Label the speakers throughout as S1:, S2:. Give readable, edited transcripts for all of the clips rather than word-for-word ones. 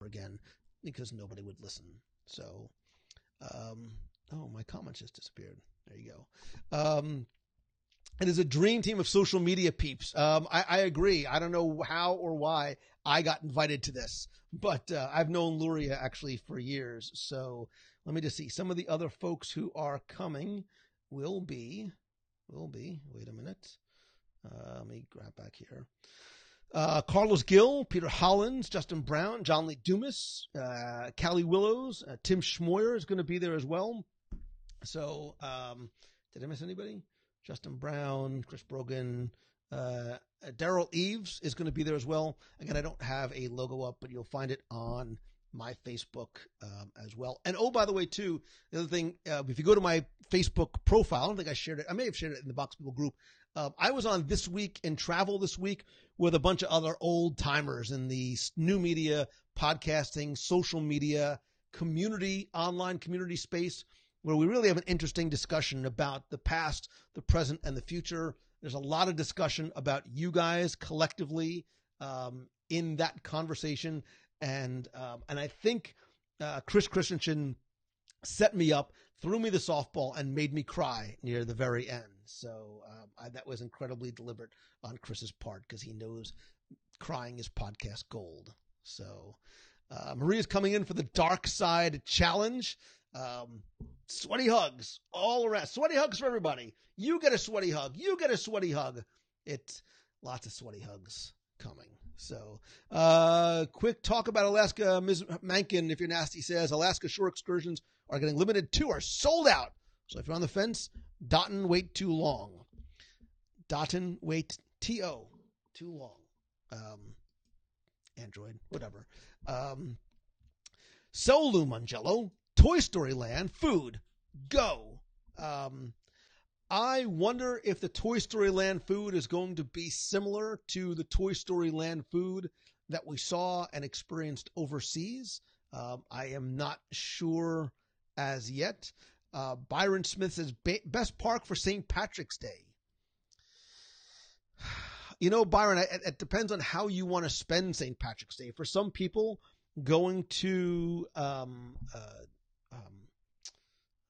S1: over again because nobody would listen. So, my comments just disappeared. There you go. It is a dream team of social media peeps. I agree. I don't know how or why I got invited to this, but I've known Luria actually for years. So let me just see. Some of the other folks who are coming will be, wait a minute. Let me grab back here. Carlos Gill, Peter Hollins, Justin Brown, John Lee Dumas, Callie Willows, Tim Schmoyer is going to be there as well. So, did I miss anybody? Justin Brown, Chris Brogan, Daryl Eves is going to be there as well. Again, I don't have a logo up, but you'll find it on my Facebook as well. And by the way, too, the other thing, if you go to my Facebook profile, I don't think I shared it. I may have shared it in the Box People group. I was on This Week in Travel this week with a bunch of other old timers in the new media, podcasting, social media, online community space, where we really have an interesting discussion about the past, the present, and the future. There's a lot of discussion about you guys collectively in that conversation. And I think Chris Christensen set me up, threw me the softball, and made me cry near the very end. So that was incredibly deliberate on Chris's part because he knows crying is podcast gold. So Maria's coming in for the Dark Side Challenge. Sweaty hugs all around. Sweaty hugs for everybody. You get a sweaty hug. You get a sweaty hug. It's lots of sweaty hugs coming. So, quick talk about Alaska. Ms. Mankin, if you're nasty, says Alaska shore excursions are getting limited too, are sold out. So if you're on the fence, Dotton wait too long. Dotton wait T-O too long. Android, whatever. Solu Mongello, Toy Story Land, food, go. I wonder if the Toy Story Land food is going to be similar to the Toy Story Land food that we saw and experienced overseas. I am not sure as yet. Byron Smith says, best park for St. Patrick's Day. You know, Byron, it depends on how you want to spend St. Patrick's Day. For some people, going to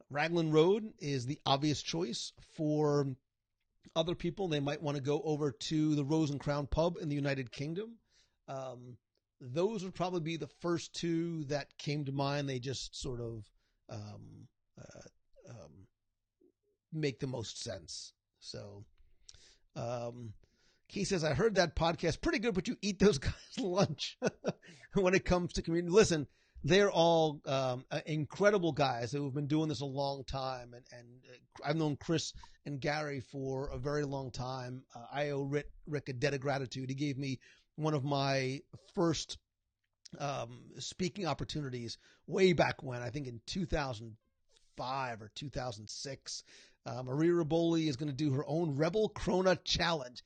S1: Raglan Road is the obvious choice. For other people, they might want to go over to the Rose and Crown pub in the United Kingdom. Those would probably be the first two that came to mind. They just sort of make the most sense. So, Key says, I heard that podcast pretty good, but you eat those guys lunch when it comes to community. Listen, they're all incredible guys who have been doing this a long time. And I've known Chris and Gary for a very long time. I owe Rick a debt of gratitude. He gave me one of my first speaking opportunities way back when, I think in 2005 or 2006. Maria Riboli is going to do her own Rebel Cronut Challenge.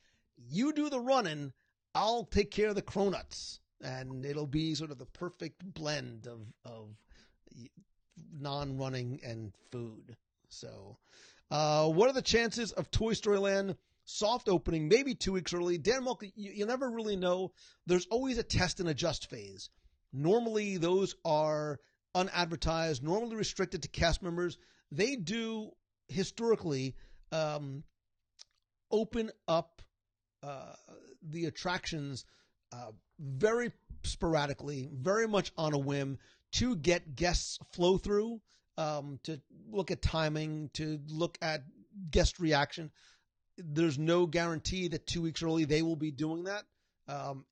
S1: You do the running, I'll take care of the cronuts. And it'll be sort of the perfect blend of non-running and food. So, what are the chances of Toy Story Land soft opening, maybe 2 weeks early? Dan Mulkey, you never really know. There's always a test and adjust phase. Normally, those are unadvertised, normally restricted to cast members. They do, historically, open up the attractions very sporadically, very much on a whim, to get guests flow through, to look at timing, to look at guest reaction. There's no guarantee that 2 weeks early they will be doing that.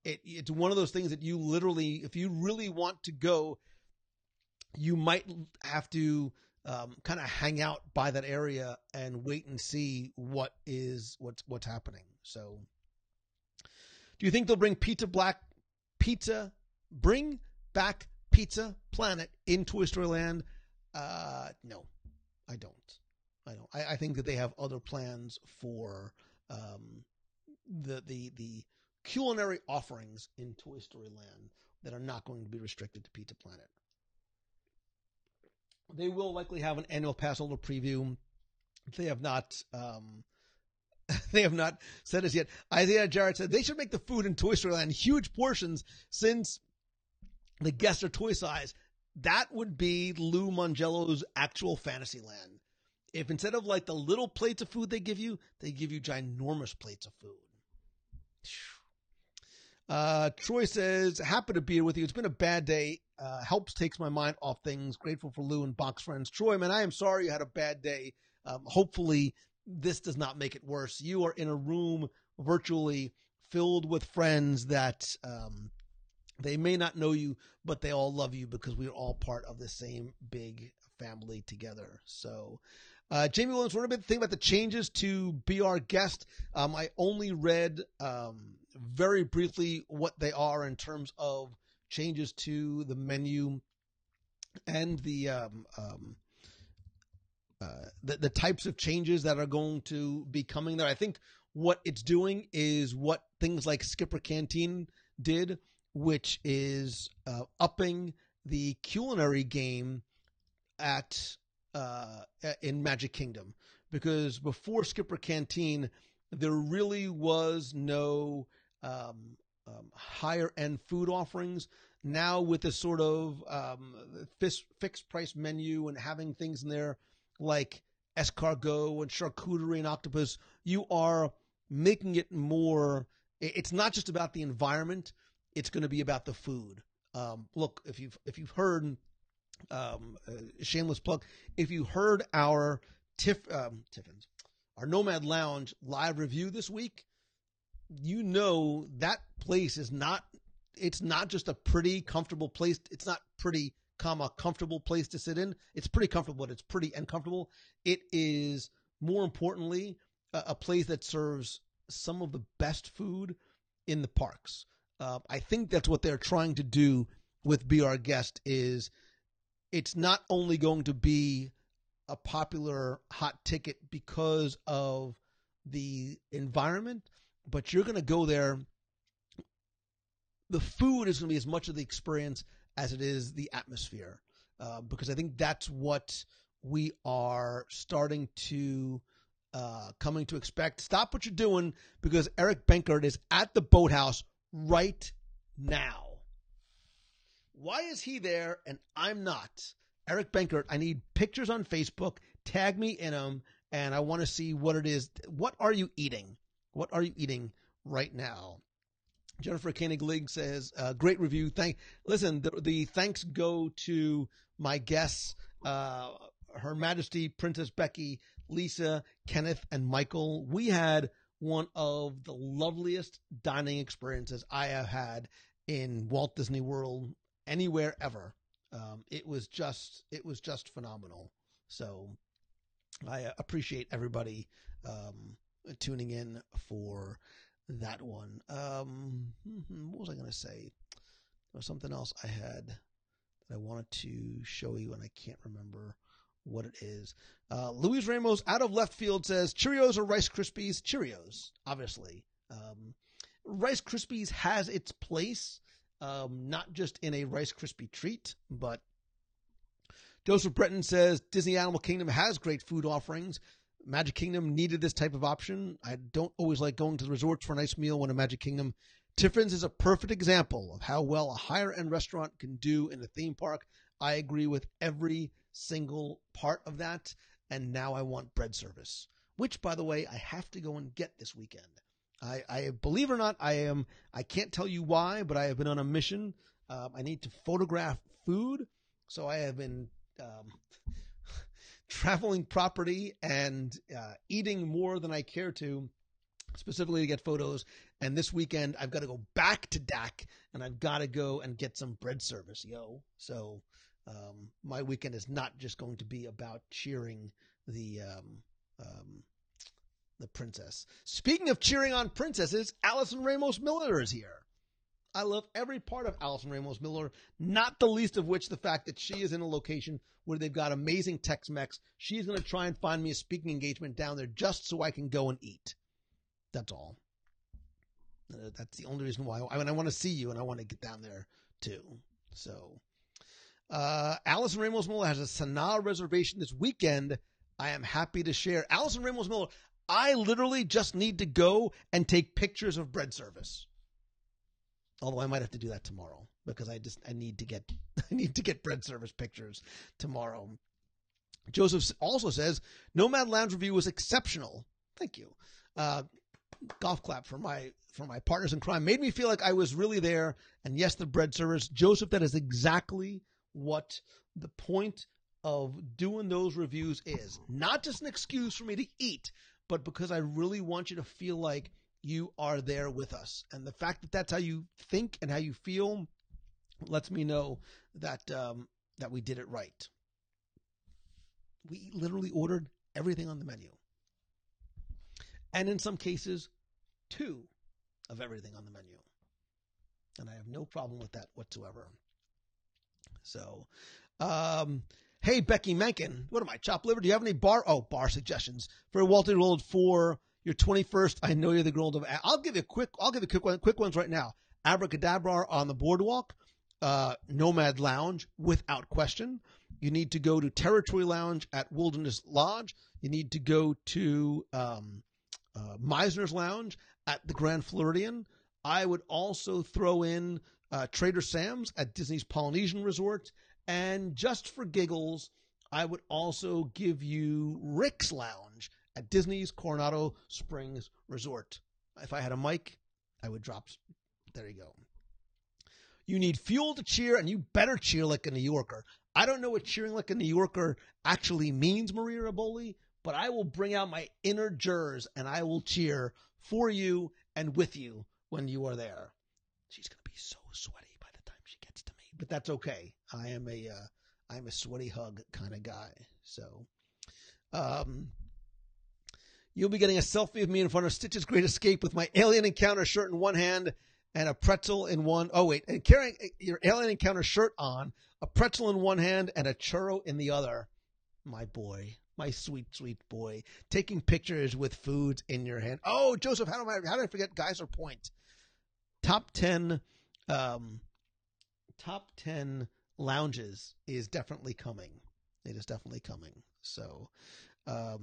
S1: It's one of those things that you literally, if you really want to go, you might have to kind of hang out by that area and wait and see what's happening. So, do you think they'll bring bring back Pizza Planet in Toy Story Land? No, I don't. I think that they have other plans for the culinary offerings in Toy Story Land that are not going to be restricted to Pizza Planet. They will likely have an annual pass holder preview. They have not said as yet. Isaiah Jarrett said they should make the food in Toy Story Land huge portions, since the guests are toy size, that would be Lou Mongello's actual Fantasyland. If instead of like the little plates of food they give you ginormous plates of food. Troy says, happy to be here with you. It's been a bad day. Helps takes my mind off things. Grateful for Lou and box friends. Troy, man, I am sorry you had a bad day. Hopefully this does not make it worse. You are in a room virtually filled with friends that they may not know you, but they all love you because we are all part of the same big family together. So, Jamie Williams, what about the thing about the changes to Be Our Guest? I only read very briefly what they are in terms of changes to the menu and the types of changes that are going to be coming there. I think what it's doing is what things like Skipper Canteen did, which is upping the culinary game in Magic Kingdom. Because before Skipper Canteen, there really was no higher end food offerings. Now with this sort of fixed price menu and having things in there like escargot and charcuterie and octopus, you are making it more. It's not just about the environment; it's going to be about the food. Look, if you've heard, shameless plug, if you heard our Tiffin's, our Nomad Lounge live review this week, you know that place is not. It's not just a pretty, comfortable place. It's not pretty, comfortable place to sit in. It's pretty comfortable, but it's pretty and comfortable. It is, more importantly, a place that serves some of the best food in the parks. I think that's what they're trying to do with Be Our Guest. Is it's not only going to be a popular hot ticket because of the environment, but you're going to go there. The food is going to be as much of the experience as it is the atmosphere, because I think that's what we are starting to coming to expect. Stop what you're doing, because Eric Benkert is at the boathouse right now. Why is he there and I'm not? Eric Benkert, I need pictures on Facebook. Tag me in them, and I want to see what it is. What are you eating? What are you eating right now? Jennifer Koenig says, great review. Listen, the thanks go to my guests, Her Majesty Princess Becky, Lisa, Kenneth, and Michael. We had one of the loveliest dining experiences I have had in Walt Disney World anywhere ever. It was just phenomenal. So I appreciate everybody tuning in for that one. What was I going to say? There was something else I had that I wanted to show you, and I can't remember what it is. Luis Ramos, out of left field, says, Cheerios or Rice Krispies? Cheerios, obviously. Rice Krispies has its place, not just in a Rice Krispie treat, but Joseph Breton says, Disney Animal Kingdom has great food offerings. Magic Kingdom needed this type of option. I don't always like going to the resorts for a nice meal when a Magic Kingdom. Tiffin's is a perfect example of how well a higher-end restaurant can do in a theme park. I agree with every single part of that, and now I want bread service, which, by the way, I have to go and get this weekend. I believe it or not, I can't tell you why, but I have been on a mission. I need to photograph food, so I have been traveling property and eating more than I care to, specifically to get photos. And this weekend, I've got to go back to DAC, and I've got to go and get some bread service, yo. So my weekend is not just going to be about cheering the princess. Speaking of cheering on princesses, Allison Ramos Miller is here. I love every part of Allison Ramos Miller, not the least of which the fact that she is in a location where they've got amazing Tex-Mex. She's going to try and find me a speaking engagement down there just so I can go and eat. That's all. That's the only reason why. I want to see you, and I want to get down there too. So, Allison Ramos Miller has a Sanaa reservation this weekend. I am happy to share. Allison Ramos Miller, I literally just need to go and take pictures of bread service. Although I might have to do that tomorrow. because I need to get bread service pictures tomorrow. Joseph also says, Nomad Lounge review was exceptional. Thank you. Golf clap for my partners in crime. Made me feel like I was really there. And yes, the bread service. Joseph, that is exactly what the point of doing those reviews is. Not just an excuse for me to eat, but because I really want you to feel like you are there with us. And the fact that that's how you think and how you feel lets me know that that we did it right. We literally ordered everything on the menu. And in some cases, 2 of everything on the menu. And I have no problem with that whatsoever. So, hey, Becky Menken, what am I, chopped liver? Do you have any bar suggestions for Walt Disney World for your 21st? I know you're the girl of. I'll give you quick ones right now. Abracadabra on the boardwalk, Nomad Lounge without question. You need to go to Territory Lounge at Wilderness Lodge. You need to go to Meisner's Lounge at the Grand Floridian. I would also throw in Trader Sam's at Disney's Polynesian Resort. And just for giggles, I would also give you Rick's Lounge at Disney's Coronado Springs Resort. If I had a mic, I would drop. There you go. You need fuel to cheer, and you better cheer like a New Yorker. I don't know what cheering like a New Yorker actually means, Maria Raboli, but I will bring out my inner jurors, and I will cheer for you and with you when you are there. She's going to be so sweaty by the time she gets to me, but that's okay. I'm a sweaty hug kind of guy. So, you'll be getting a selfie of me in front of Stitch's Great Escape with my Alien Encounter shirt in one hand and a pretzel in one. Oh, wait. And carrying your Alien Encounter shirt on, a pretzel in one hand and a churro in the other. My boy, my sweet, sweet boy, taking pictures with foods in your hand. Oh, Joseph, how did I forget Geyser Point? Top 10 lounges is definitely coming. It is definitely coming. So, let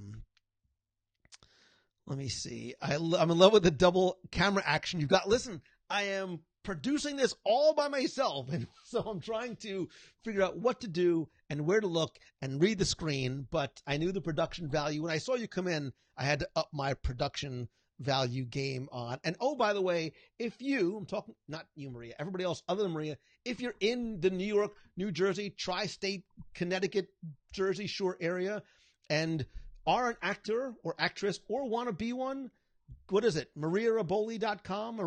S1: me see. I'm in love with the double camera action you've got. Listen, I am producing this all by myself, and so I'm trying to figure out what to do and where to look and read the screen, but I knew the production value. When I saw you come in, I had to up my production value game on. And oh, by the way, if you, I'm talking, not you, Maria, everybody else other than Maria, if you're in the New York, New Jersey, tri-state, Connecticut, Jersey Shore area, and are an actor or actress or want to be one, what is it? MariaRaboli.com? Go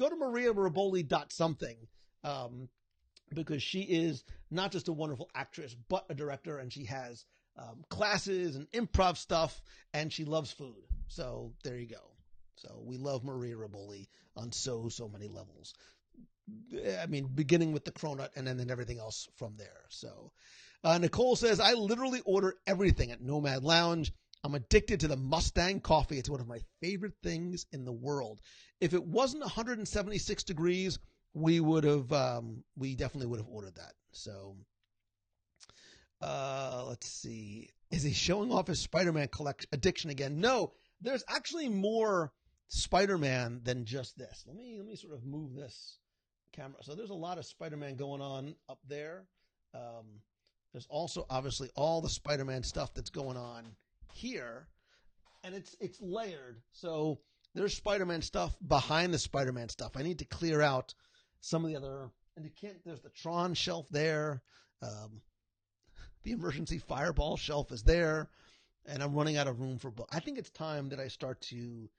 S1: to MariaRaboli.something. Because she is not just a wonderful actress, but a director, and she has classes and improv stuff, and she loves food. So there you go. So we love Maria Raboli on so many levels. I mean, beginning with the cronut and then everything else from there. So Nicole says, I literally order everything at Nomad Lounge. I'm addicted to the Mustang coffee. It's one of my favorite things in the world. If it wasn't 176 degrees, we definitely would have ordered that. So, let's see. Is he showing off his Spider-Man addiction again? No, there's actually more Spider-Man than just this. Let me sort of move this camera. So there's a lot of Spider-Man going on up there. There's also obviously all the Spider-Man stuff that's going on here, and it's layered. So there's Spider-Man stuff behind the Spider-Man stuff. I need to clear out some of the other, and there's the Tron shelf there. The emergency fireball shelf is there, and I'm running out of room for book. I think it's time that I start to,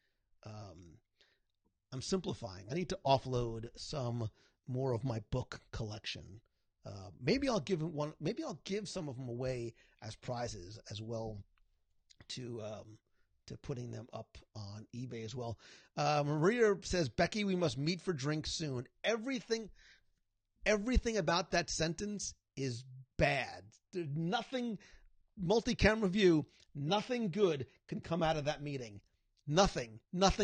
S1: I'm simplifying. I need to offload some more of my book collection. Maybe I'll give some of them away as prizes as well, to putting them up on eBay as well. Maria says, Becky, we must meet for drinks soon. Everything about that sentence is bad. There's nothing, multi-camera view, nothing good can come out of that meeting. Nothing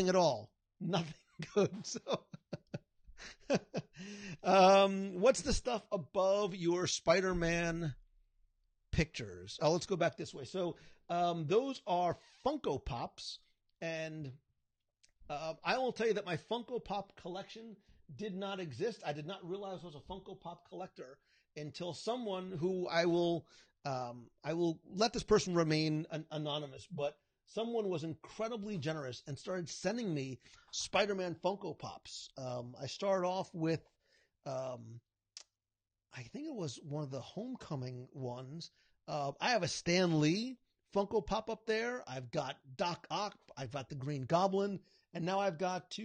S1: at all. Nothing good. So, what's the stuff above your Spider-Man pictures? Oh, let's go back this way. So, those are Funko Pops, and I will tell you that my Funko Pop collection did not exist. I did not realize I was a Funko Pop collector until someone who I will let this person remain anonymous, but someone was incredibly generous and started sending me Spider-Man Funko Pops. I started off with, I think it was one of the Homecoming ones. I have a Stan Lee Funko Pop up there. I've got Doc Ock. I've got the Green Goblin. And now I've got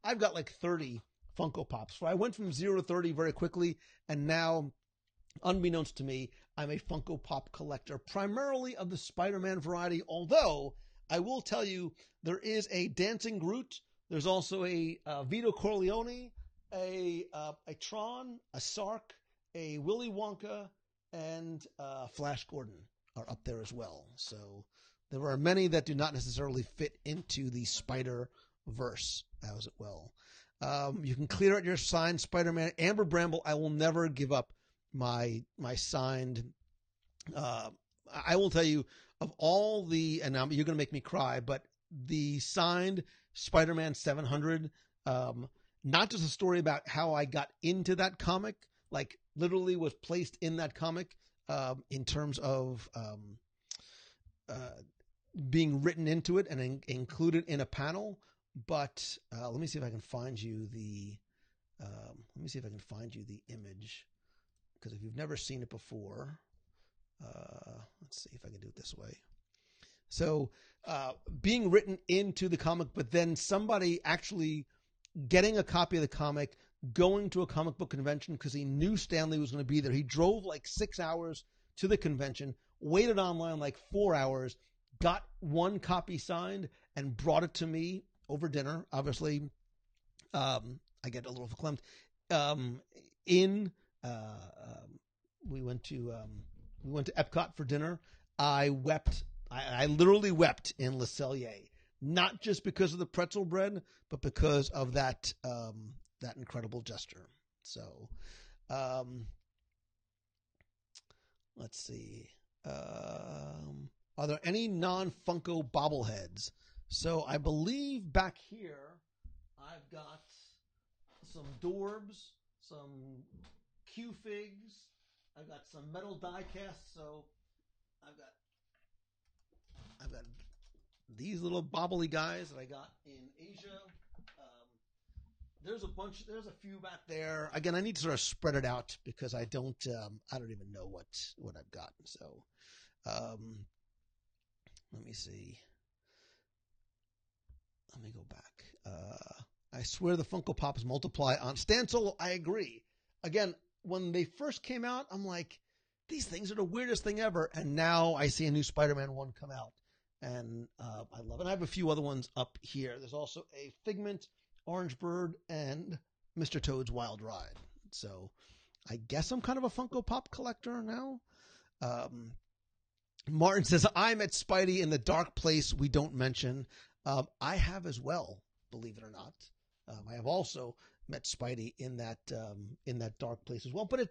S1: I've got like 30 Funko Pops. So I went from 0 to 30 very quickly. And now, unbeknownst to me, I'm a Funko Pop collector, primarily of the Spider-Man variety. Although I will tell you, there is a Dancing Groot. There's also a Vito Corleone, a Tron, a Sark, a Willy Wonka, and Flash Gordon are up there as well. So there are many that do not necessarily fit into the Spider-Verse as well. You can clear out your signed Spider-Man. Amber Bramble, I will never give up my signed. I will tell you, of all the, and you're going to make me cry, but the signed Spider-Man 700, not just a story about how I got into that comic, like literally was placed in that comic, in terms of being written into it and included in a panel. But let me see if I can find you the image, because if you've never seen it before, let's see if I can do it this way. So being written into the comic, but then somebody actually getting a copy of the comic, going to a comic book convention because he knew Stan Lee was going to be there. He drove like 6 hours to the convention, waited online like 4 hours, got one copy signed, and brought it to me over dinner. Obviously, I get a little verklempt. We went to Epcot for dinner. I wept. I literally wept in Le Cellier, not just because of the pretzel bread, but because of that incredible gesture. So, let's see. Are there any non-Funko bobbleheads? So I believe back here I've got some Dorbs, some Q-Figs. I've got some metal die casts. So I've got these little bobbly guys that I got in Asia. There's a few back there. Again, I need to sort of spread it out because I don't even know what I've got. So, let me see. Let me go back. I swear the Funko Pops multiply on Stan Solo. I agree. Again, when they first came out, I'm like, these things are the weirdest thing ever. And now I see a new Spider-Man one come out, and I love it. And I have a few other ones up here. There's also a Figment, Orange Bird, and Mr. Toad's Wild Ride. So I guess I'm kind of a Funko Pop collector now. Martin says, I met Spidey in the dark place we don't mention. I have as well, believe it or not. I have also met Spidey in that dark place as well. But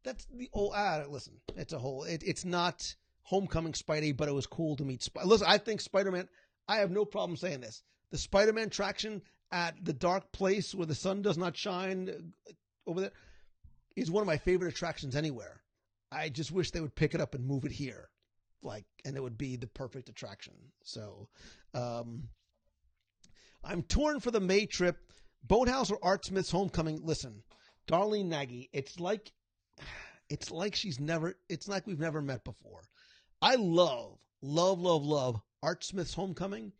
S1: that's the old, listen, it's not Homecoming Spidey, but it was cool to meet Spidey. Listen, I think Spider-Man, I have no problem saying this. The Spider-Man traction at the dark place where the sun does not shine over there is one of my favorite attractions anywhere. I just wish they would pick it up and move it here. And it would be the perfect attraction. So, I'm torn for the May trip. Boathouse or Art Smith's Homecoming. Listen, Darlene Nagy, it's like we've never met before. I love Art Smith's Homecoming,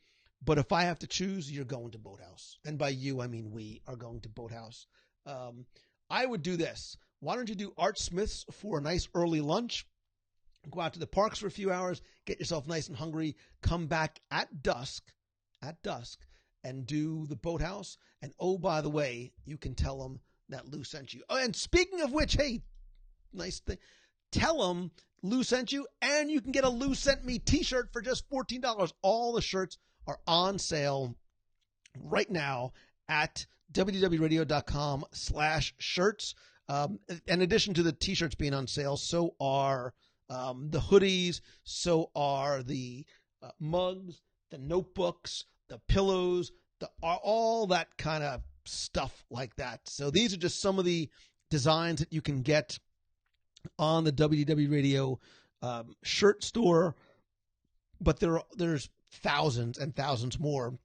S1: but if I have to choose, you're going to Boathouse. And by you, I mean we are going to Boathouse. I would do this. Why don't you do Art Smith's for a nice early lunch? Go out to the parks for a few hours, get yourself nice and hungry, come back at dusk, and do the Boathouse. And oh, by the way, you can tell them that Lou sent you. Oh, and speaking of which, hey, nice thing. Tell them Lou sent you, and you can get a Lou Sent Me t-shirt for just $14. All the shirts are on sale right now at wdwradio.com/shirts. In addition to the t-shirts being on sale, so are the hoodies, so are the mugs, the notebooks, the pillows, all that kind of stuff like that. So these are just some of the designs that you can get on the WDW Radio shirt store, but there's thousands and thousands more.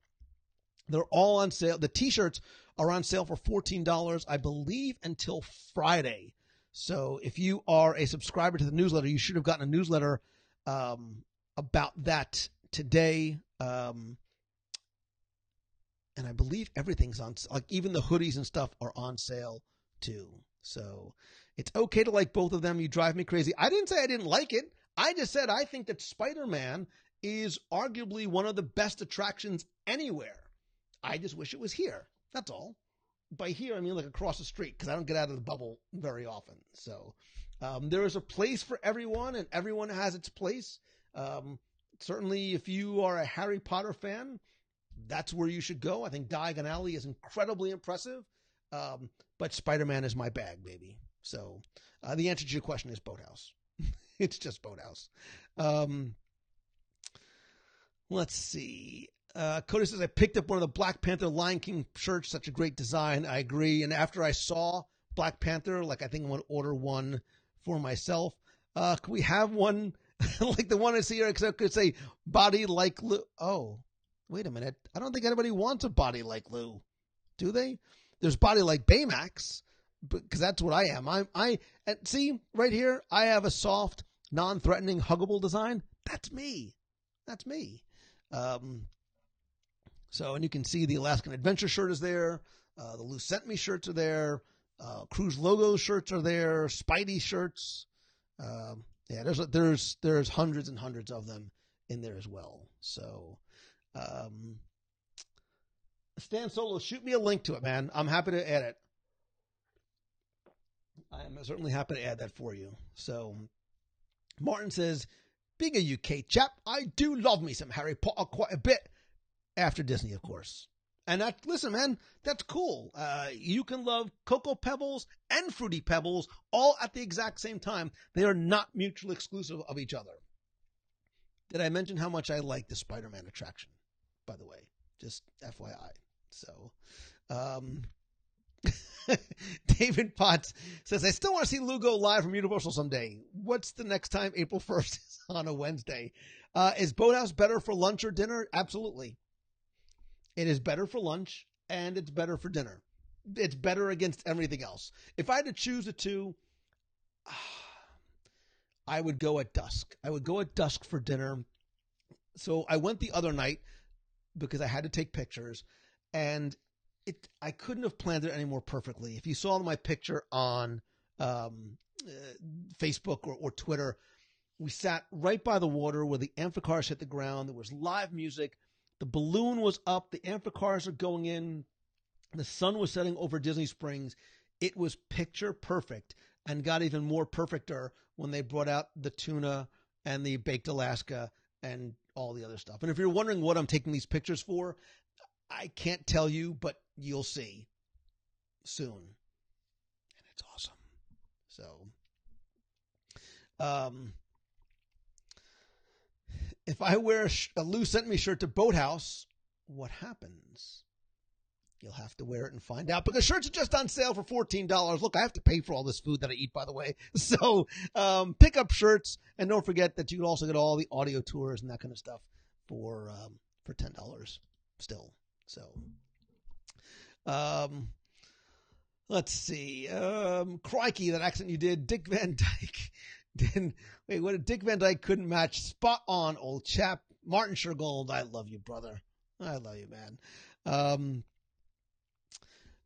S1: They're all on sale. The t-shirts are on sale for $14, I believe, until Friday. So if you are a subscriber to the newsletter, you should have gotten a newsletter about that today. And I believe everything's on, like even the hoodies and stuff are on sale too. So it's okay to like both of them. You drive me crazy. I didn't say I didn't like it. I just said I think that Spider-Man is arguably one of the best attractions anywhere. I just wish it was here. That's all. By here, I mean like across the street, because I don't get out of the bubble very often. So there is a place for everyone, and everyone has its place. Certainly, if you are a Harry Potter fan, that's where you should go. I think Diagon Alley is incredibly impressive, but Spider-Man is my bag, baby. So the answer to your question is Boathouse. It's just Boathouse. Let's see. Cody says, I picked up one of the Black Panther Lion King shirts. Such a great design. I agree. And after I saw Black Panther, like I think I'm going to order one for myself. Can we have one like the one I see here? Because I could say body like Lou. Oh, wait a minute. I don't think anybody wants a body like Lou. Do they? There's body like Baymax, because that's what I am. I see right here, I have a soft, non-threatening, huggable design. That's me. That's me. So, and you can see the Alaskan Adventure shirt is there. The Lou Sent Me shirts are there. Cruise Logo shirts are there. Spidey shirts. Yeah, there's hundreds and hundreds of them in there as well. So, Stan Solo, shoot me a link to it, man. I'm happy to add it. I'm certainly happy to add that for you. So, Martin says, being a UK chap, I do love me some Harry Potter quite a bit. After Disney, of course. And listen, man, that's cool. You can love Cocoa Pebbles and Fruity Pebbles all at the exact same time. They are not mutually exclusive of each other. Did I mention how much I like the Spider-Man attraction, by the way? Just FYI. So, David Potts says, I still want to see Lou go live from Universal someday. What's the next time? April 1st is on a Wednesday. Is Boathouse better for lunch or dinner? Absolutely. It is better for lunch, and it's better for dinner. It's better against everything else. If I had to choose the two, I would go at dusk. I would go at dusk for dinner. So I went the other night because I had to take pictures, and I couldn't have planned it any more perfectly. If you saw my picture on Facebook or Twitter, we sat right by the water where the amphicars hit the ground. There was live music. The balloon was up. The amphicars are going in. The sun was setting over Disney Springs. It was picture perfect, and got even more perfecter when they brought out the tuna and the baked Alaska and all the other stuff. And if you're wondering what I'm taking these pictures for, I can't tell you, but you'll see soon. And it's awesome. So, if I wear a Lou Sent Me shirt to Boathouse, what happens? You'll have to wear it and find out, because shirts are just on sale for $14. Look, I have to pay for all this food that I eat, by the way. So pick up shirts, and don't forget that you can also get all the audio tours and that kind of stuff for $10 still. So let's see. Crikey, that accent you did. Dick Van Dyke. What Dick Van Dyke couldn't match. Spot on, old chap. Martin Shergold, I love you, brother. I love you, man.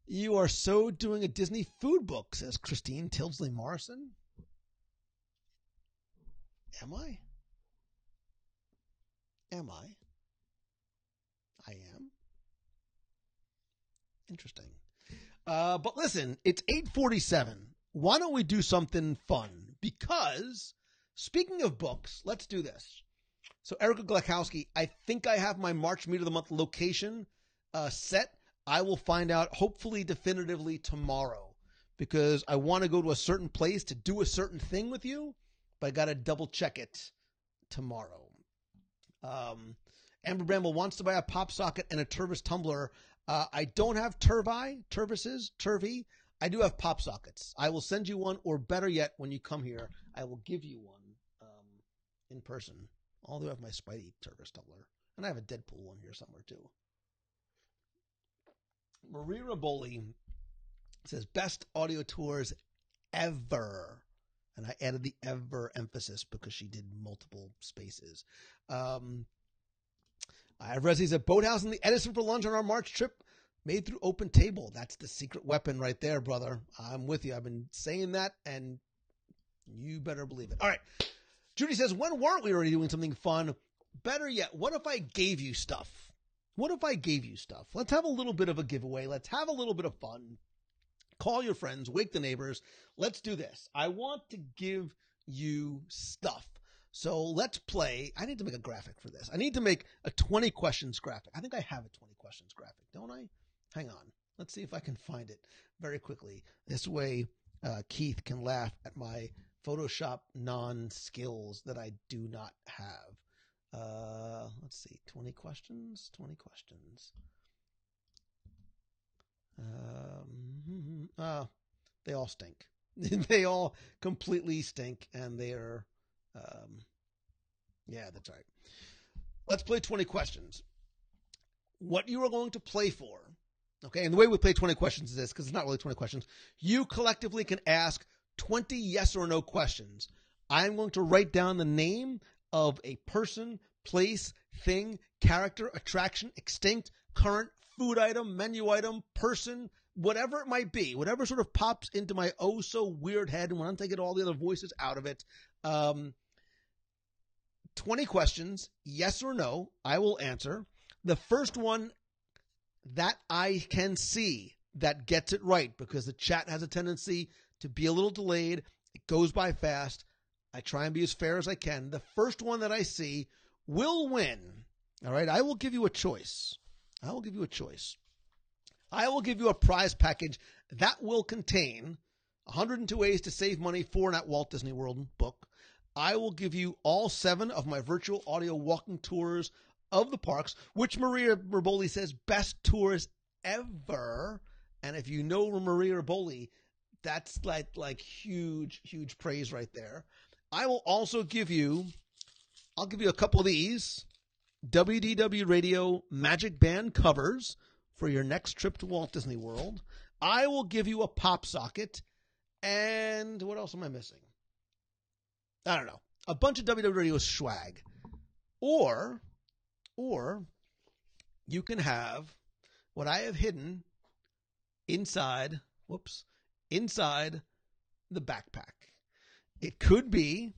S1: You are so doing a Disney food book, says Christine Tilsley Morrison. Am I? Am I? I am. Interesting. But listen, it's 8:47. Why don't we do something fun? Because, speaking of books, let's do this. So, Erica Glakowski, I think I have my March Meet of the Month location set. I will find out, hopefully definitively, tomorrow, because I want to go to a certain place to do a certain thing with you, but I got to double check it tomorrow. Amber Bramble wants to buy a pop socket and a Turvis tumbler. I don't have Turvy. I do have pop sockets. I will send you one, or better yet, when you come here, I will give you one in person. Although I have my Spidey Turvis tumbler. And I have a Deadpool one here somewhere, too. Maria Raboli says, best audio tours ever. And I added the ever emphasis because she did multiple spaces. I have Resi's at Boathouse in the Edison for lunch on our March trip. Made through open table. That's the secret weapon right there, brother. I'm with you. I've been saying that, and you better believe it. All right. Judy says, when weren't we already doing something fun? Better yet, what if I gave you stuff? Let's have a little bit of a giveaway. Let's have a little bit of fun. Call your friends. Wake the neighbors. Let's do this. I want to give you stuff. So let's play. I need to make a graphic for this. I need to make a 20 questions graphic. I think I have a 20 questions graphic, don't I? Hang on. Let's see if I can find it very quickly. This way, Keith can laugh at my Photoshop non-skills that I do not have. Let's see. 20 questions. They all stink. They all completely stink, and they are, yeah, that's right. Let's play 20 questions. What you are going to play for, okay, and the way we play 20 questions is this, because it's not really 20 questions. You collectively can ask 20 yes or no questions. I'm going to write down the name of a person, place, thing, character, attraction, extinct, current, food item, menu item, person, whatever it might be, whatever sort of pops into my oh so weird head when I'm taking all the other voices out of it. 20 questions, yes or no, I will answer. The first one that I can see that gets it right, because the chat has a tendency to be a little delayed. It goes by fast. I try and be as fair as I can. The first one that I see will win. All right. I will give you a choice. I will give you a prize package that will contain 102 Ways to Save Money for and at Walt Disney World book. I will give you all 7 of my virtual audio walking tours of the parks, which Maria Raboli says best tours ever. And if you know Maria Raboli, that's like huge praise right there. I will also give you a couple of these WDW Radio Magic Band covers for your next trip to Walt Disney World. I will give you a pop socket. And what else am I missing? I don't know. A bunch of WDW Radio swag. Or you can have what I have hidden inside the backpack. It could be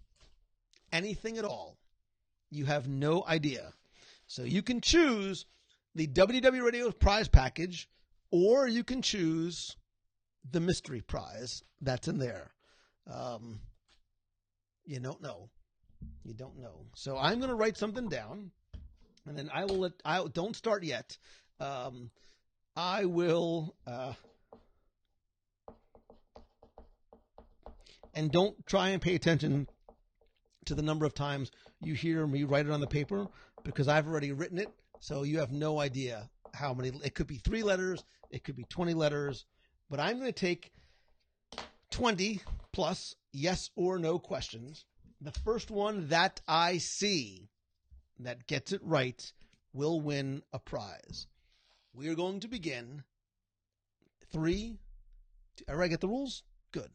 S1: anything at all. You have no idea. So you can choose the WDW Radio prize package, or you can choose the mystery prize that's in there. You don't know. So I'm going to write something down, and then don't start yet. I will, and don't try and pay attention to the number of times you hear me write it on the paper, because I've already written it. So you have no idea how many. It could be 3 letters. It could be 20 letters. But I'm going to take 20 plus yes or no questions. The first one that I see that gets it right will win a prize. We are going to begin. 3. Everybody get the rules? Good.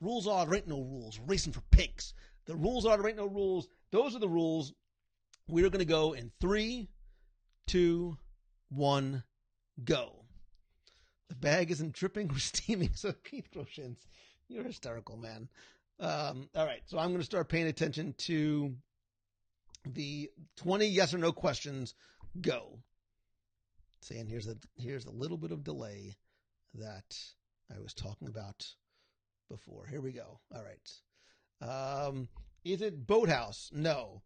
S1: The rules are there ain't no rules. Racing for pigs. The rules are there ain't no rules. Those are the rules. We are going to go in 3, 2, 1, go. The bag isn't dripping or steaming, so Keith Groshins, you're hysterical, man. All right, so I'm going to start paying attention to the 20 yes or no questions. Go. See, and here's a little bit of delay that I was talking about before. Here we go. All right. Is it boathouse? No.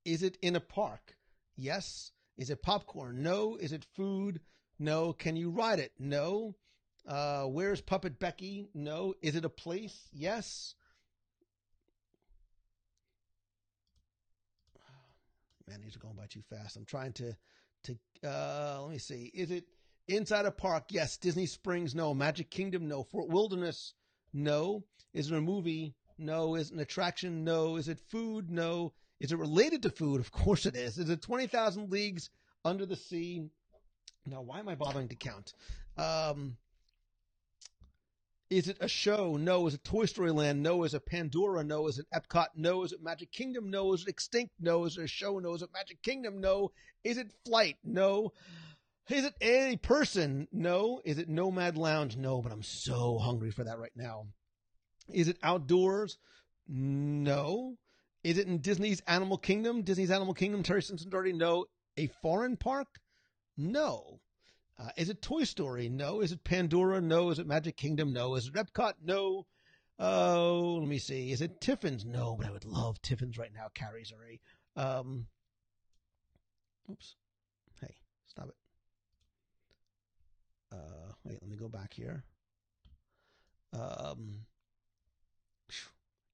S1: Is it in a park? Yes. Is it popcorn? No. Is it food? No. Can you ride it? No. Where's Puppet Becky? No. Is it a place? Yes. Man, these are going by too fast. I'm trying to Let me see. Is it inside a park? Yes. Disney Springs? No. Magic Kingdom? No. Fort Wilderness? No. Is it a movie? No. Is it an attraction? No. Is it food? No. Is it related to food? Of course it is. Is it 20,000 Leagues Under the Sea? Now, why am I bothering to count? Is it a show? No. Is it Toy Story Land? No. Is it Pandora? No. Is it Epcot? No. Is it Magic Kingdom? No. Is it Extinct? No. Is it a show? No. Is it Magic Kingdom? No. Is it Flight? No. Is it a person? No. Is it Nomad Lounge? No, but I'm so hungry for that right now. Is it outdoors? No. Is it in Disney's Animal Kingdom? Disney's Animal Kingdom, Terry Simpson already? No. A foreign park? No. Is it Toy Story? No. Is it Pandora? No. Is it Magic Kingdom? No. Is it Epcot? No. Oh, let me see. Is it Tiffin's? No, but I would love Tiffin's right now. Carrie's already. Oops. Hey, stop it. Wait, let me go back here.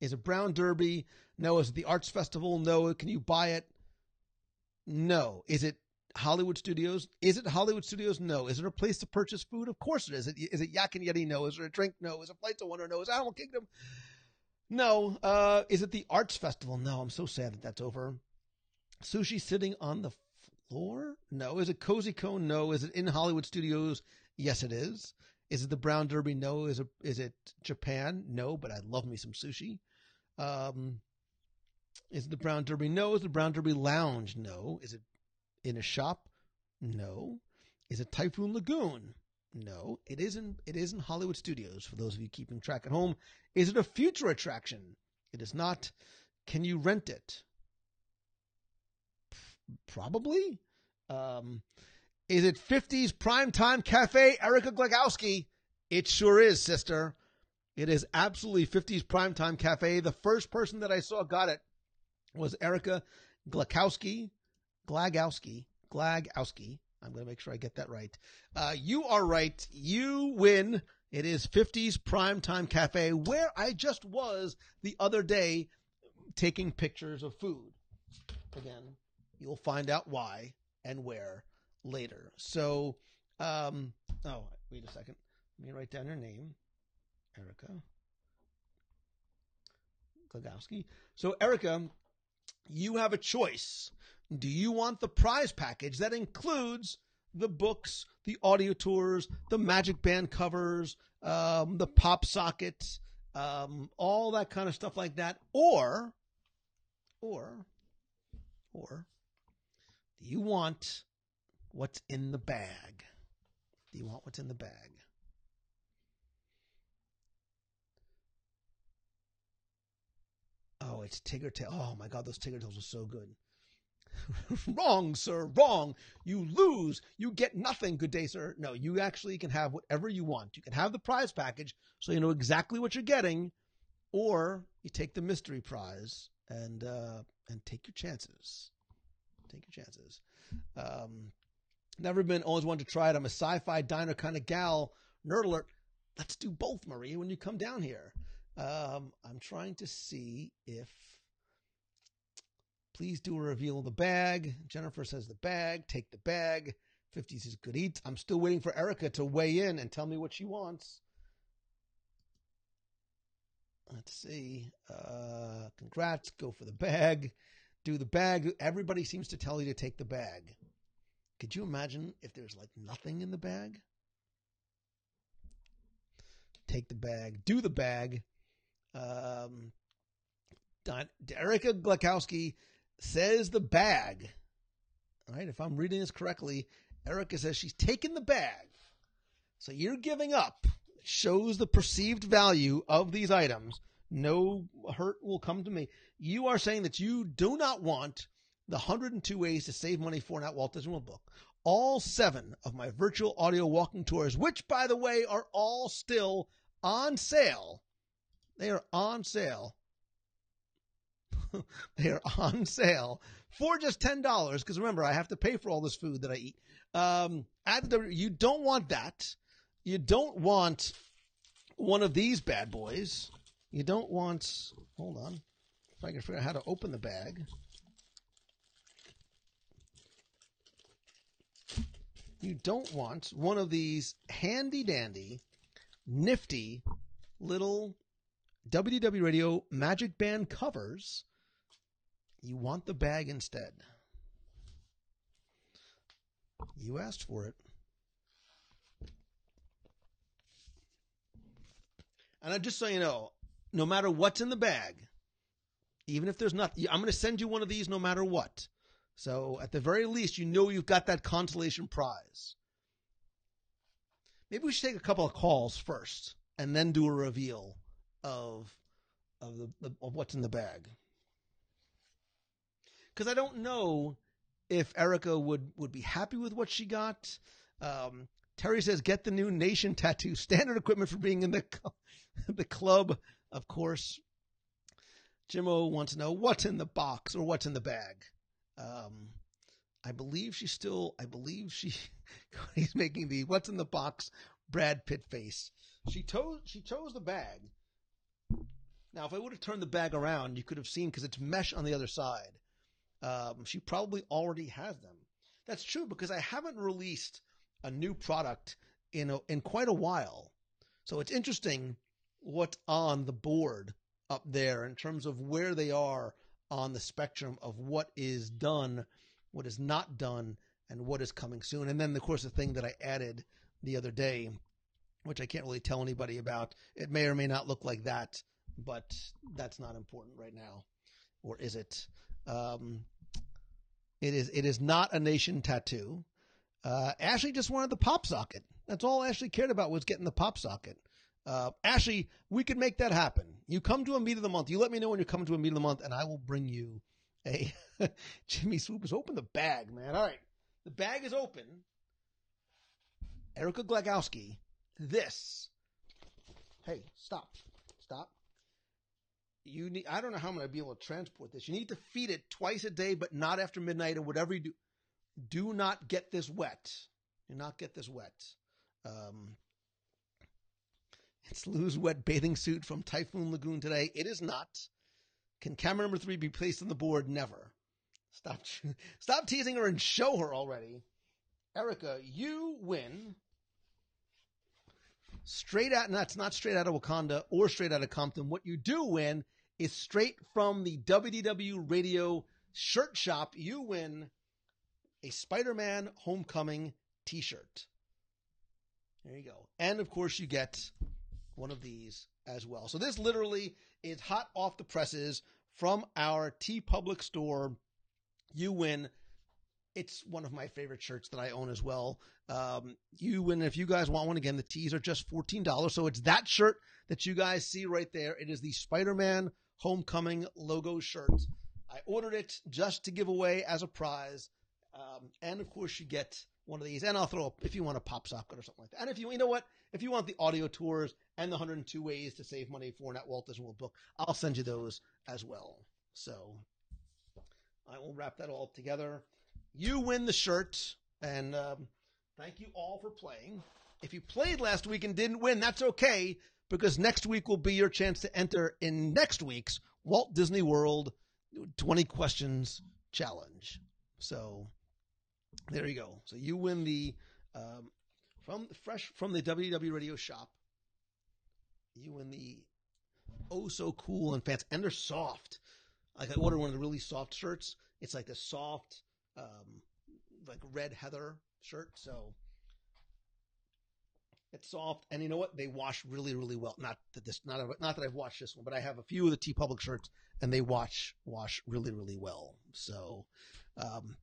S1: Is it Brown Derby? No. Is it the Arts Festival? No. Can you buy it? No. Is it Hollywood Studios? Is it Hollywood Studios? No. Is it a place to purchase food? Of course it is. Is it Yak and Yeti? No. Is it a drink? No. Is it Flights of Wonder? No. Is it Animal Kingdom? No. Is it the Arts Festival? No. I'm so sad that that's over. Sushi sitting on the floor? No. Is it Cozy Cone? No. Is it in Hollywood Studios? Yes, it is. Is it the Brown Derby? No. Is it Japan? No, but I love me some sushi. Is it the Brown Derby? No. Is it the Brown Derby Lounge? No. Is it in a shop? No. Is it Typhoon Lagoon? No. It isn't Hollywood Studios, for those of you keeping track at home. Is it a future attraction? It is not. Can you rent it? Probably. Is it 50s Primetime Cafe, Erica Glagowski? It sure is, sister. It is absolutely 50s Primetime Cafe. The first person that I saw got it was Erica Glagowski. I'm going to make sure I get that right. You are right. You win. It is 50s Primetime Cafe, where I just was the other day taking pictures of food. Again, you'll find out why and where later. So, wait a second. Let me write down your name. Erica Glagowski. So, Erica, you have a choice. Do you want the prize package that includes the books, the audio tours, the Magic Band covers, the pop sockets, all that kind of stuff like that? Or do you want what's in the bag? Do you want what's in the bag? Oh, it's Tigger Tail. Oh my God, those Tigger Tails are so good. Wrong, sir, wrong. You lose. You get nothing. Good day, sir. No, you actually can have whatever you want. You can have the prize package so you know exactly what you're getting, or you take the mystery prize and take your chances. Take your chances. Never been, always wanted to try it. I'm a sci-fi diner kind of gal. Nerd alert. Let's do both, Maria, when you come down here. I'm trying to see if... Please do a reveal of the bag. Jennifer says the bag. Take the bag. 50s is good eats. I'm still waiting for Erica to weigh in and tell me what she wants. Let's see. Congrats. Go for the bag. Do the bag. Everybody seems to tell you to take the bag. Could you imagine if there's like nothing in the bag? Take the bag. Do the bag. Erica Glakowski says the bag. All right, if I'm reading this correctly, Erica says she's taken the bag. So you're giving up. Shows the perceived value of these items. No hurt will come to me. You are saying that you do not want the 102 Ways to Save Money for an Walt Disney World book. All 7 of my virtual audio walking tours, which, by the way, are all still on sale. They are on sale. They are on sale for just $10. Because remember, I have to pay for all this food that I eat. You don't want that. You don't want one of these bad boys. You don't want, hold on, if I can figure out how to open the bag. you don't want one of these handy-dandy, nifty little WDW Radio Magic Band covers. You want the bag instead. You asked for it. And just so you know, no matter what's in the bag, even if there's not, I'm going to send you one of these no matter what. So at the very least, you know you've got that consolation prize. Maybe we should take a couple of calls first and then do a reveal of what's in the bag. Because I don't know if Erica would be happy with what she got. Terry says, get the new nation tattoo. Standard equipment for being in the club, of course. Jimmo wants to know what's in the box or what's in the bag. I believe he's making the what's in the box Brad Pitt face. She chose the bag. Now, if I would have turned the bag around, you could have seen, because it's mesh on the other side. She probably already has them. That's true, because I haven't released a new product in quite a while. So it's interesting what's on the board up there in terms of where they are on the spectrum of what is done, what is not done, and what is coming soon. And then, of course, the thing that I added the other day, which I can't really tell anybody about, it may or may not look like that, but that's not important right now. Or is it? It is not a nation tattoo. Ashley just wanted the pop socket. That's all Ashley cared about, was getting the pop socket. Ashley, we could make that happen. You come to a meet of the month. You let me know when you're coming to a meet of the month, and I will bring you a Jimmy Swoop has opened the bag, man. All right. The bag is open. Erica Glagowski, this. Hey, stop. I don't know how I'm going to be able to transport this. You need to feed it twice a day, but not after midnight or whatever you do. Do not get this wet. Do not get this wet. It's Lou's wet bathing suit from Typhoon Lagoon today. It is not. Can camera number 3 be placed on the board? Never. Stop teasing her and show her already. Erica, you win. That's not straight out of Wakanda or straight out of Compton. What you do win is straight from the WDW Radio shirt shop. You win a Spider-Man Homecoming t-shirt. There you go. And of course you get one of these as well. So this literally is hot off the presses from our TeePublic store. You win. It's one of my favorite shirts that I own as well. You win. If you guys want one, again, the tees are just $14. So it's that shirt that you guys see right there. It is the Spider-Man Homecoming logo shirt. I ordered it just to give away as a prize. And of course you get one of these, and I'll throw up if you want a pop socket or something like that. And if you know what, if you want the audio tours and the 102 ways to save money for an at Walt Disney World book, I'll send you those as well. So I will wrap that all together. You win the shirt, and thank you all for playing. If you played last week and didn't win, that's okay, because next week will be your chance to enter in next week's Walt Disney World 20 Questions Challenge. So there you go. So you win the from the WDW Radio shop. You win the oh so cool and fancy, and they're soft. Like I ordered one of the really soft shirts. It's like the soft, like red heather shirt. So it's soft, and you know what? They wash really, really well. Not that I've washed this one, but I have a few of the TeePublic shirts, and they wash really, really well. So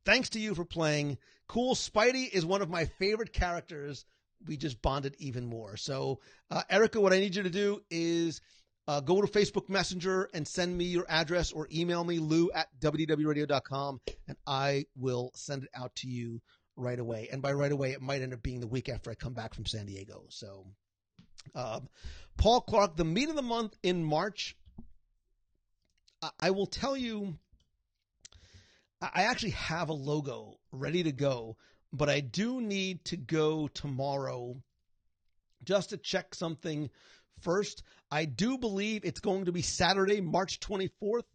S1: thanks to you for playing. Cool. Spidey is one of my favorite characters. We just bonded even more. So Erica, what I need you to do is go to Facebook Messenger and send me your address, or email me, lou@wdwradio.com, and I will send it out to you right away. And by right away, it might end up being the week after I come back from San Diego. So Paul Clark, the meet of the month in March, I will tell you, I actually have a logo ready to go, but I do need to go tomorrow just to check something first. I do believe it's going to be Saturday, March 24th.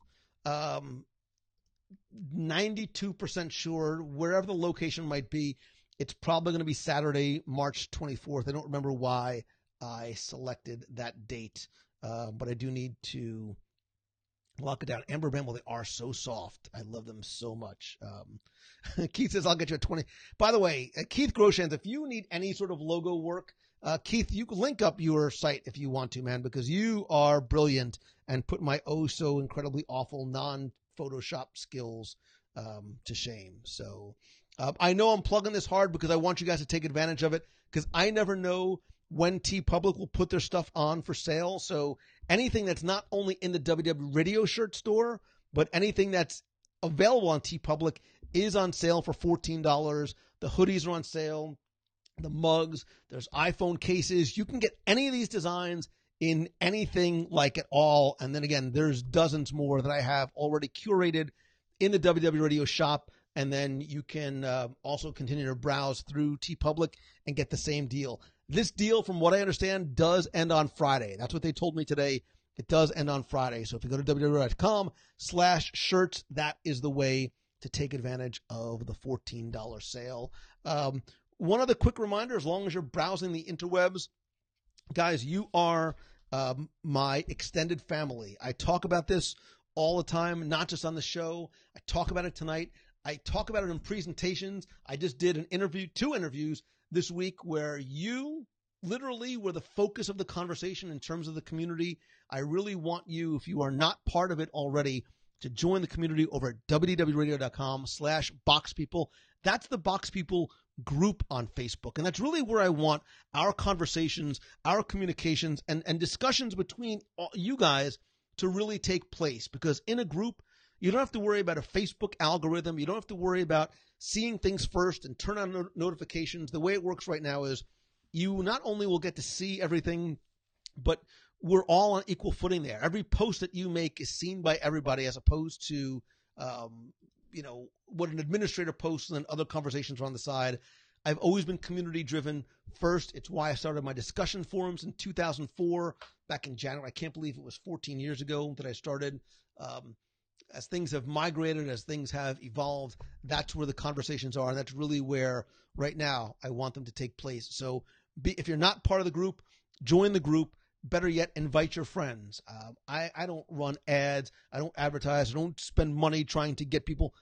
S1: 92% sure, wherever the location might be, It's probably going to be Saturday, March 24th. I don't remember why I selected that date, but I do need to lock it down. Amber Bramble, they are so soft. I love them so much. Keith says, I'll get you a 20. By the way, Keith Groshans, if you need any sort of logo work, Keith, you can link up your site if you want to, man, because you are brilliant and put my so incredibly awful non-Photoshop skills to shame. So I know I'm plugging this hard because I want you guys to take advantage of it, because I never know when TeePublic will put their stuff on for sale. So anything that's not only in the WDW Radio shirt store, but anything that's available on TeePublic is on sale for $14. The hoodies are on sale, the mugs, there's iPhone cases. You can get any of these designs in anything like it all. And then again, there's dozens more that I have already curated in the WDW Radio shop. And then you can also continue to browse through TeePublic and get the same deal. This deal, from what I understand, does end on Friday. That's what they told me today. It does end on Friday. So if you go to www.com/shirts, that is the way to take advantage of the $14 sale. One other quick reminder, as long as you're browsing the interwebs, guys, you are my extended family. I talk about this all the time, not just on the show. I talk about it tonight. I talk about it in presentations. I just did two interviews this week where you literally were the focus of the conversation in terms of the community. I really want you, if you are not part of it already, to join the community over at wdwradio.com/boxpeople. That's the Box People group on Facebook. And that's really where I want our conversations, our communications, and discussions between you guys to really take place. Because in a group, you don't have to worry about a Facebook algorithm. You don't have to worry about seeing things first and turn on notifications. The way it works right now is you not only will get to see everything, but we're all on equal footing there. Every post that you make is seen by everybody, as opposed to, what an administrator posts and then other conversations are on the side. I've always been community driven first. It's why I started my discussion forums in 2004, back in January. I can't believe it was 14 years ago that I started. As things have migrated, as things have evolved, that's where the conversations are. And that's really where right now I want them to take place. So if you're not part of the group, join the group. Better yet, invite your friends. I don't run ads. I don't advertise. I don't spend money trying to get people.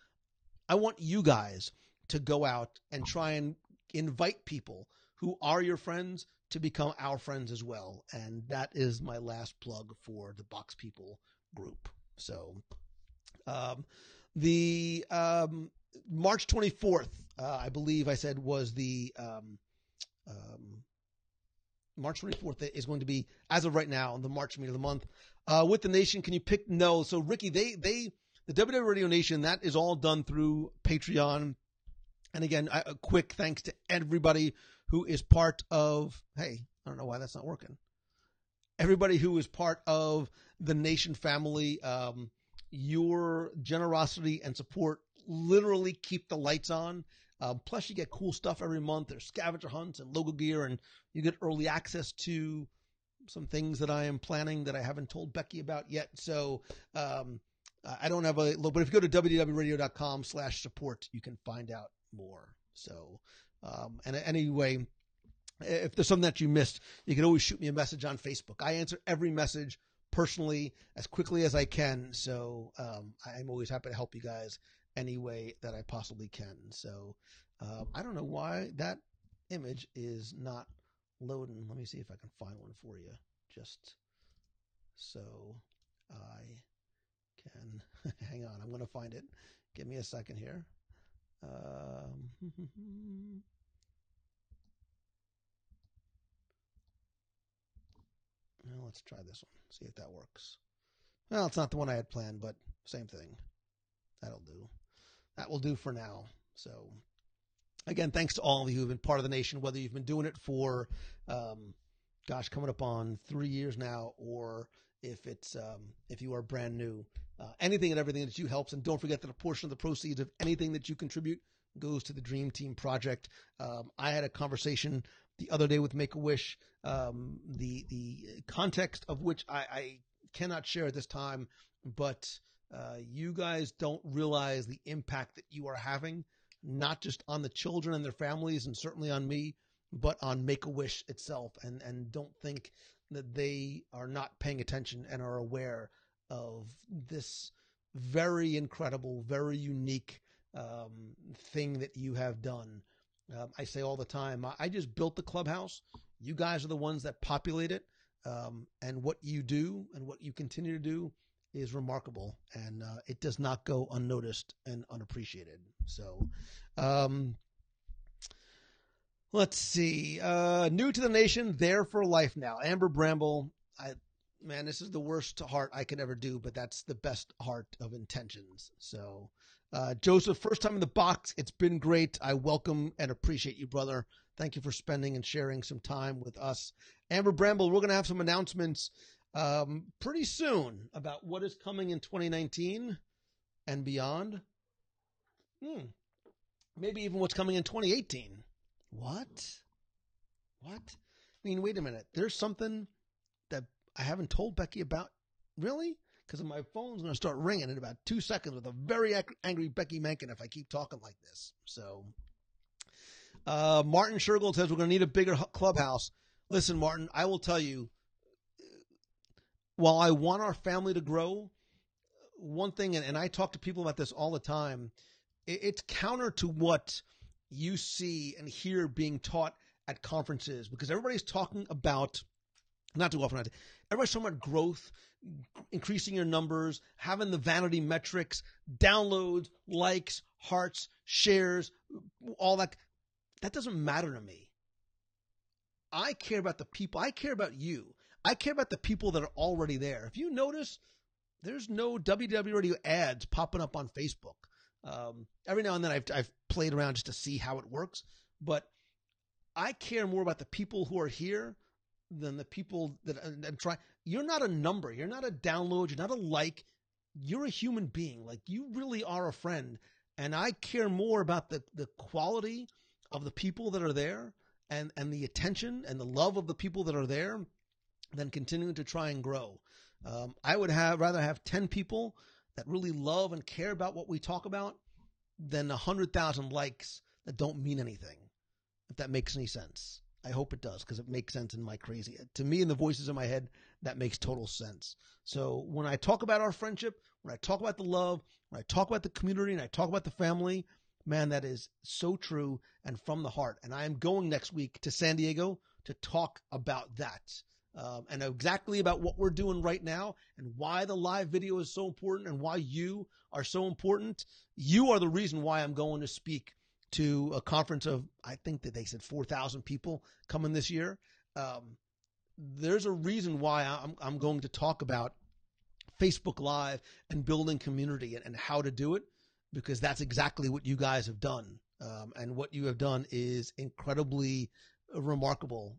S1: I want you guys to go out and try and invite people who are your friends to become our friends as well. And that is my last plug for the Box People group. So the March 24th, I believe I said, was the March 24th is going to be, as of right now, the March meet of the month. With the Nation, can you pick? No. So Ricky, the WDW Radio Nation, that is all done through Patreon. And again, a quick thanks to everybody who is part of, hey, I don't know why that's not working. Everybody who is part of the Nation family, your generosity and support literally keep the lights on. Plus, you get cool stuff every month. There's scavenger hunts and logo gear, and you get early access to some things that I am planning that I haven't told Becky about yet. So I don't have a look, but if you go to wdwradio.com/support, you can find out more. So, and anyway, if there's something that you missed, you can always shoot me a message on Facebook. I answer every message personally as quickly as I can. So I'm always happy to help you guys any way that I possibly can. So I don't know why that image is not loading. Let me see if I can find one for you, just so I can hang on. I'm going to find it. Give me a second here. Well, let's try this one. See if that works. Well, it's not the one I had planned, but same thing. That'll do. That will do for now. So, again, thanks to all of you who have been part of the Nation, whether you've been doing it for, coming up on 3 years now, or if you are brand new. Anything and everything that you helps. And don't forget that a portion of the proceeds of anything that you contribute goes to the Dream Team Project. I had a conversation the other day with Make-A-Wish, the context of which I cannot share at this time, but you guys don't realize the impact that you are having, not just on the children and their families and certainly on me, but on Make-A-Wish itself, and don't think that they are not paying attention and are aware of this very incredible, very unique thing that you have done. I say all the time, I just built the clubhouse. You guys are the ones that populate it. And what you do and what you continue to do is remarkable, and it does not go unnoticed and unappreciated. So, let's see. New to the nation, there for life now. Amber Bramble. Man, this is the worst heart I could ever do, but that's the best heart of intentions. So, Joseph, first time in the box. It's been great. I welcome and appreciate you, brother. Thank you for spending and sharing some time with us. Amber Bramble, we're going to have some announcements pretty soon about what is coming in 2019 and beyond. Maybe even what's coming in 2018. What? I mean, wait a minute. There's something that I haven't told Becky about. Really? Because my phone's going to start ringing in about 2 seconds with a very angry Becky Menken if I keep talking like this. So, Martin Shergold says we're going to need a bigger clubhouse. Listen, Martin, I will tell you, while I want our family to grow, one thing, and I talk to people about this all the time, it's counter to what you see and hear being taught at conferences, because everybody's talking about, everybody's talking about growth, increasing your numbers, having the vanity metrics, downloads, likes, hearts, shares, all that. That doesn't matter to me. I care about the people. I care about you. I care about the people that are already there. If you notice, there's no WDW Radio ads popping up on Facebook. Every now and then I've played around just to see how it works, but I care more about the people who are here than the people that try. You're not a number. You're not a download. You're not a like. You're a human being. Like, you really are a friend. And I care more about the quality of the people that are there and the attention and the love of the people that are there than continuing to try and grow. I would rather have 10 people that really love and care about what we talk about than 100,000 likes that don't mean anything, if that makes any sense. I hope it does, because it makes sense in my crazy. To me, in the voices in my head, that makes total sense. So when I talk about our friendship, when I talk about the love, when I talk about the community, and I talk about the family, man, that is so true and from the heart. And I am going next week to San Diego to talk about that. And exactly about what we're doing right now and why the live video is so important and why you are so important. You are the reason why I'm going to speak to a conference of, I think that they said 4,000 people coming this year. There's a reason why I'm going to talk about Facebook Live and building community and how to do it, because that's exactly what you guys have done. And what you have done is incredibly remarkable.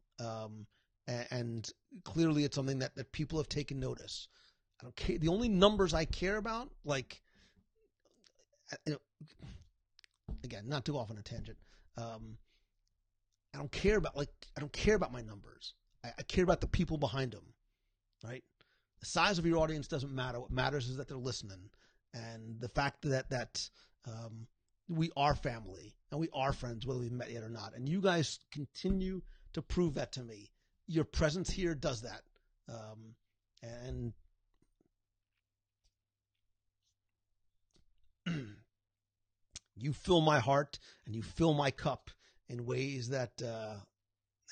S1: And clearly it's something that people have taken notice. I don't care. The only numbers I care about, like, again, not too off on a tangent. I don't care about my numbers. I care about the people behind them, right? The size of your audience doesn't matter. What matters is that they're listening. And the fact that we are family and we are friends, whether we've met yet or not. And you guys continue to prove that to me. Your presence here does that. And you fill my heart and you fill my cup in ways that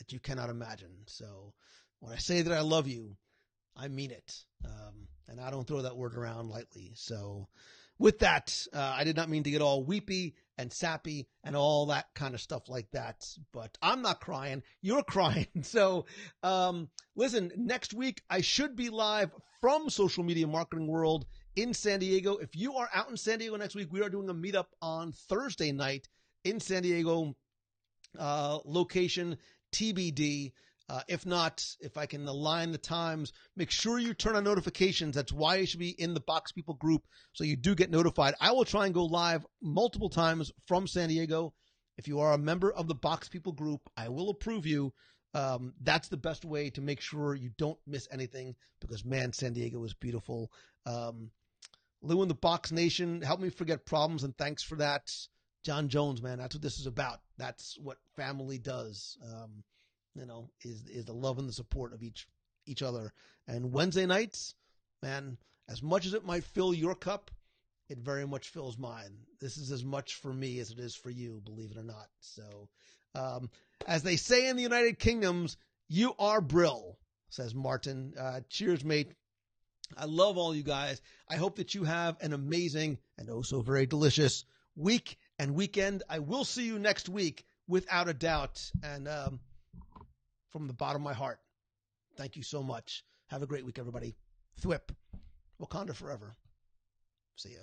S1: you cannot imagine. So when I say that I love you, I mean it. And I don't throw that word around lightly. So with that, I did not mean to get all weepy and sappy and all that kind of stuff like that, but I'm not crying. You're crying. So, listen, next week I should be live from Social Media Marketing World in San Diego. If you are out in San Diego next week, we are doing a meetup on Thursday night in San Diego, location TBD. If not, if I can align the times, make sure you turn on notifications. That's why you should be in the Box People group, so you do get notified. I will try and go live multiple times from San Diego. If you are a member of the Box People group, I will approve you. That's the best way to make sure you don't miss anything, because, man, San Diego is beautiful. Lou in the Box Nation, help me forget problems, and thanks for that. John Jones, man, that's what this is about. That's what family does. Is the love and the support of each other. And Wednesday nights, man, as much as it might fill your cup, it very much fills mine. This is as much for me as it is for you, believe it or not. So, as they say in the United Kingdoms, you are Brill, says Martin. Cheers, mate. I love all you guys. I hope that you have an amazing and oh so very delicious week and weekend. I will see you next week without a doubt. And from the bottom of my heart, thank you so much. Have a great week, everybody. Thwip. Wakanda forever. See ya.